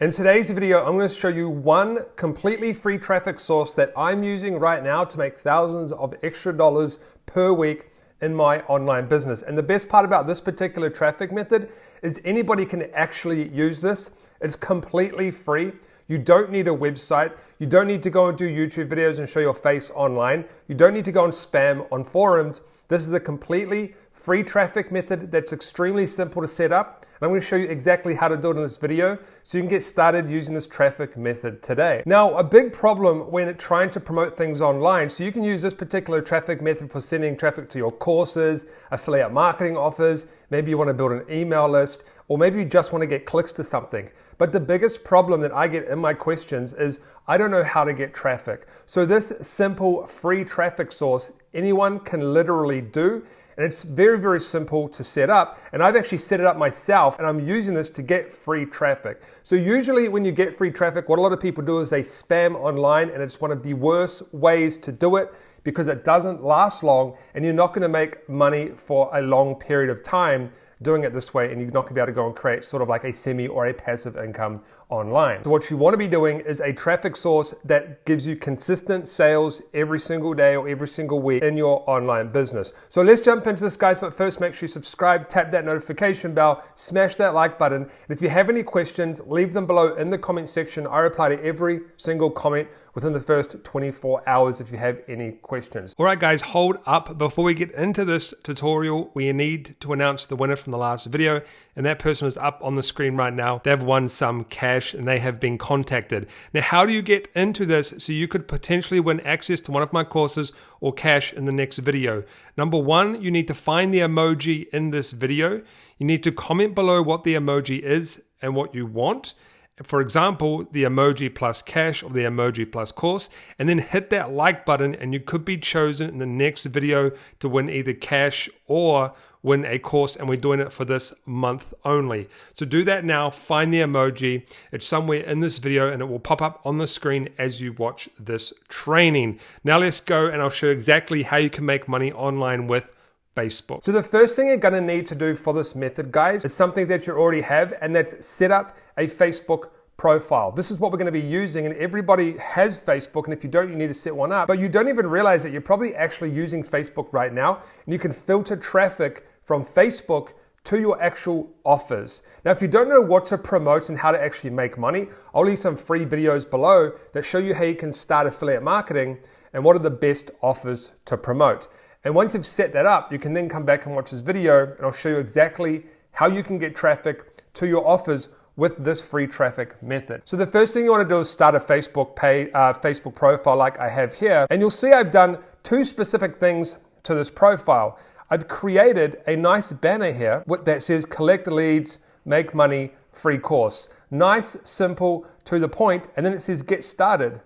In today's video, I'm going to show you one completely free traffic source that I'm using right now to make thousands of extra dollars per week in my online business. And the best part about this particular traffic method is anybody can actually use this. It's completely free. You don't need a website. You don't need to go and do YouTube videos and show your face online. You don't need to go and spam on forums. This is a completely free traffic method that's extremely simple to set up. And I'm going to show you exactly how to do it in this video so you can get started using this traffic method today. Now, a big problem when trying to promote things online, so you can use this particular traffic method for sending traffic to your courses, affiliate marketing offers, maybe you want to build an email list, or maybe you just want to get clicks to something. But the biggest problem that I get in my questions is I don't know how to get traffic. So this simple free traffic source, anyone can literally do. And it's very, very simple to set up. And I've actually set it up myself and I'm using this to get free traffic. So usually when you get free traffic, what a lot of people do is they spam online, and it's one of the worst ways to do it because it doesn't last long and you're not gonna make money for a long period of time doing it this way, and you're not gonna be able to go and create sort of like a semi or a passive income online. So what you wanna be doing is a traffic source that gives you consistent sales every single day or every single week in your online business. So let's jump into this, guys, but first make sure you subscribe, tap that notification bell, smash that like button. And if you have any questions, leave them below in the comment section. I reply to every single comment within the first 24 hours if you have any questions. All right, guys, hold up. Before we get into this tutorial, we need to announce the winner from the last video, and that person is up on the screen right now. They've won some cash and they have been contacted. Now, how do you get into this so you could potentially win access to one of my courses or cash in the next video? Number one, you need to find the emoji in this video. You need to comment below what the emoji is and what you want. For example, the emoji plus cash or the emoji plus course, and then hit that like button and you could be chosen in the next video to win either cash or win a course, and we're doing it for this month only. So do that now, find the emoji. It's somewhere in this video and it will pop up on the screen as you watch this training. Now let's go and I'll show you exactly how you can make money online with Facebook. So the first thing you're gonna need to do for this method, guys, is something that you already have, and that's set up a Facebook profile. This is what we're going to be using, and everybody has Facebook, and if you don't, you need to set one up. But you don't even realize that you're probably actually using Facebook right now, and you can filter traffic from Facebook to your actual offers. Now, if you don't know what to promote and how to actually make money, I'll leave some free videos below that show you how you can start affiliate marketing and what are the best offers to promote. And once you've set that up, you can then come back and watch this video, and I'll show you exactly how you can get traffic to your offers with this free traffic method. So the first thing you want to do is start a Facebook page, Facebook profile like I have here. And you'll see I've done two specific things to this profile. I've created a nice banner here that says collect leads, make money, free course. Nice, simple, to the point, and then it says get started.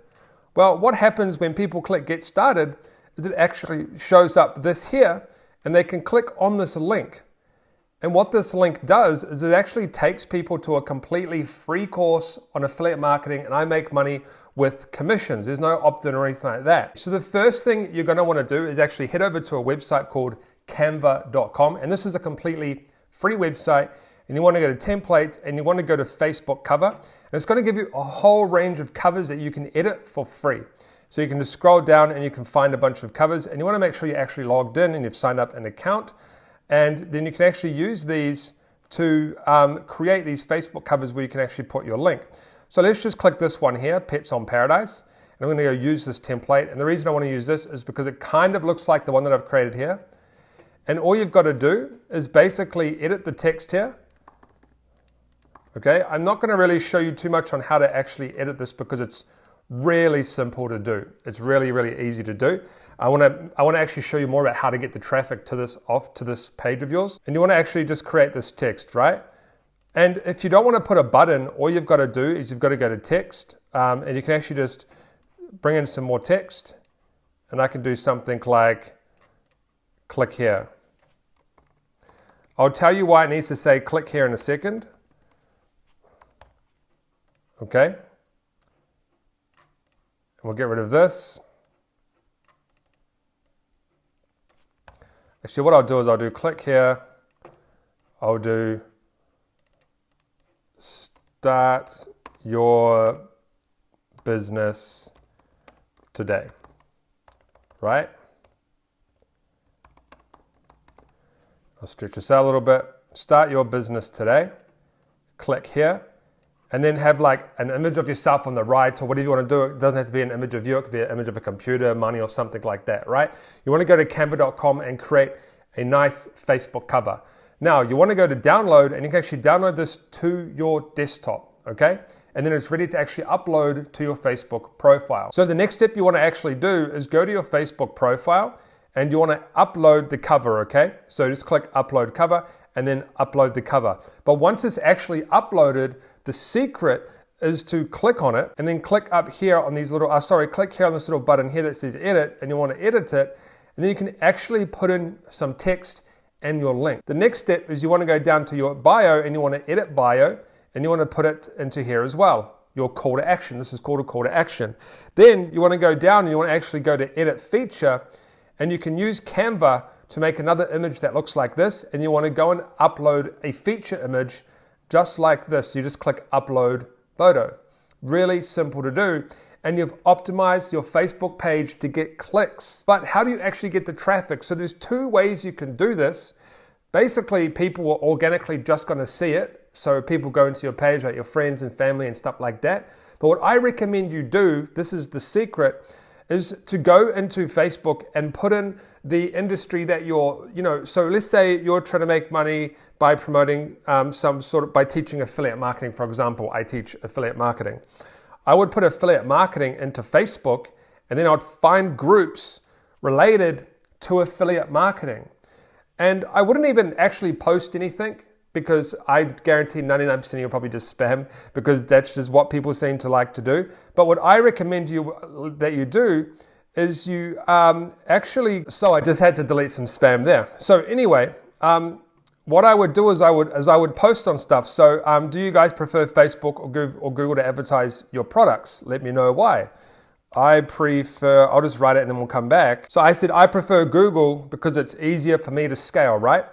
Well, what happens when people click get started is it actually shows up this here, and they can click on this link. And what this link does is it actually takes people to a completely free course on affiliate marketing, and I make money with commissions. There's no opt-in or anything like that. So the first thing you're gonna wanna do is actually head over to a website called canva.com, and this is a completely free website, and you wanna go to templates, and you wanna go to Facebook cover, and it's gonna give you a whole range of covers that you can edit for free. So you can just scroll down and you can find a bunch of covers, and you wanna make sure you're actually logged in and you've signed up an account. And then you can actually use these to create these Facebook covers where you can actually put your link. So let's just click this one here, Pets on Paradise. And I'm gonna go use this template. And the reason I wanna use this is because it kind of looks like the one that I've created here. And all you've got to do is basically edit the text here. Okay, I'm not gonna really show you too much on how to actually edit this because it's really simple to do. It's really, really easy to do. I want to actually show you more about how to get the traffic to this page of yours. And you want to actually just create this text, right? And if you don't want to put a button, all you've got to do is you've got to go to text, and you can actually just bring in some more text, and I can do something like click here. I'll tell you why it needs to say click here in a second. Okay. And we'll get rid of this. Actually, what I'll do is I'll do click here. I'll do start your business today, right? I'll stretch this out a little bit. Start your business today. Click here. And then have like an image of yourself on the right or whatever you want to do. It doesn't have to be an image of you. It could be an image of a computer, money, or something like that, right? You want to go to canva.com and create a nice Facebook cover. Now, you want to go to download, and you can actually download this to your desktop, okay? And then it's ready to actually upload to your Facebook profile. So the next step you want to actually do is go to your Facebook profile, and you want to upload the cover, okay? So just click upload cover, and then upload the cover. But once it's actually uploaded, the secret is to click on it and then click up here on these little, click here on this little button here that says edit, and you want to edit it, and then you can actually put in some text and your link. The next step is you want to go down to your bio and you want to edit bio, and you want to put it into here as well, your call to action. This is called a call to action. Then you want to go down and you want to actually go to edit feature, and you can use Canva to make another image that looks like this, and you want to go and upload a feature image just like this. You just click upload photo. Really simple to do, and you've optimized your Facebook page to get clicks. But how do you actually get the traffic? So there's two ways you can do this. Basically, people are organically just going to see it. So people go into your page, like your friends and family and stuff like that. But what I recommend you do, this is the secret, is to go into Facebook and put in the industry that you're, so let's say you're trying to make money by promoting by teaching affiliate marketing, for example. I teach affiliate marketing. I would put affiliate marketing into Facebook, and then I'd find groups related to affiliate marketing. And I wouldn't even actually post anything, because I guarantee 99% of you will probably just spam, because that's just what people seem to like to do. But what I recommend that you do is you so I just had to delete some spam there. So anyway, what I would do is I would post on stuff. So do you guys prefer Facebook or Google to advertise your products? Let me know why. I'll just write it and then we'll come back. So I said I prefer Google because it's easier for me to scale, right?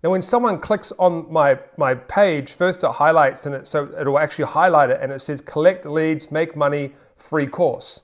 Now, when someone clicks on my page, first it highlights, and so it'll actually highlight it, and it says collect leads, make money, free course.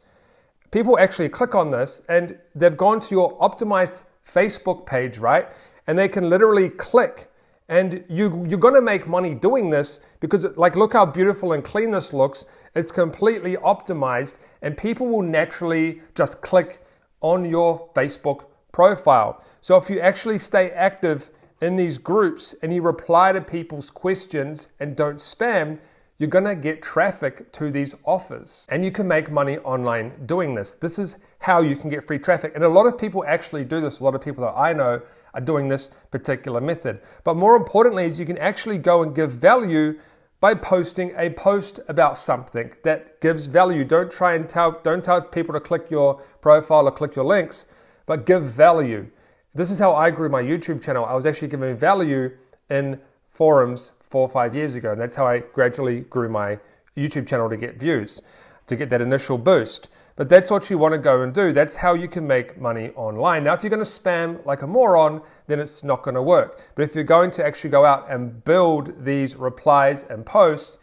People actually click on this, and they've gone to your optimized Facebook page, right? And they can literally click, and you're going to make money doing this, because look how beautiful and clean this looks. It's completely optimized, and people will naturally just click on your Facebook profile. So if you actually stay active in these groups and you reply to people's questions and don't spam, you're going to get traffic to these offers, and you can make money online doing this. This is how you can get free traffic, and a lot of people actually do this. A lot of people that I know are doing this particular method. But more importantly is you can actually go and give value by posting a post about something that gives value. Don't tell people to click your profile or click your links, but give value. This is how I grew my YouTube channel. I was actually giving value in forums 4 or 5 years ago, and that's how I gradually grew my YouTube channel to get views, to get that initial boost. But that's what you want to go and do. That's how you can make money online. Now, if you're going to spam like a moron, then it's not going to work. But if you're going to actually go out and build these replies and posts,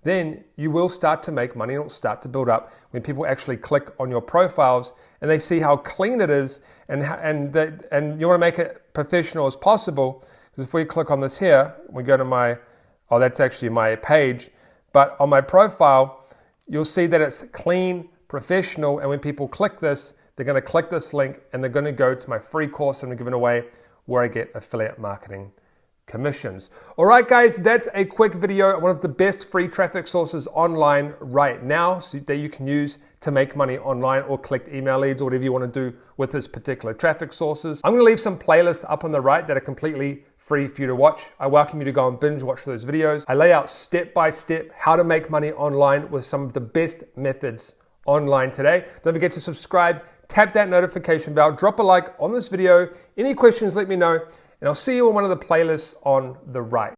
then you will start to make money. It'll start to build up when people actually click on your profiles and they see how clean it is, and you want to make it professional as possible. Because if we click on this here, we go to that's actually my page, but on my profile, you'll see that it's clean, professional, and when people click this, they're going to click this link and they're going to go to my free course I'm giving away, where I get affiliate marketing commissions. All right, guys, that's a quick video, one of the best free traffic sources online right now, so that you can use to make money online or collect email leads or whatever you want to do with this particular traffic sources. I'm going to leave some playlists up on the right that are completely free for you to watch. I welcome you to go and binge watch those videos. I lay out step by step how to make money online with some of the best methods online today. Don't forget to subscribe, tap that notification bell, drop a like on this video. Any questions, let me know, and I'll see you in one of the playlists on the right.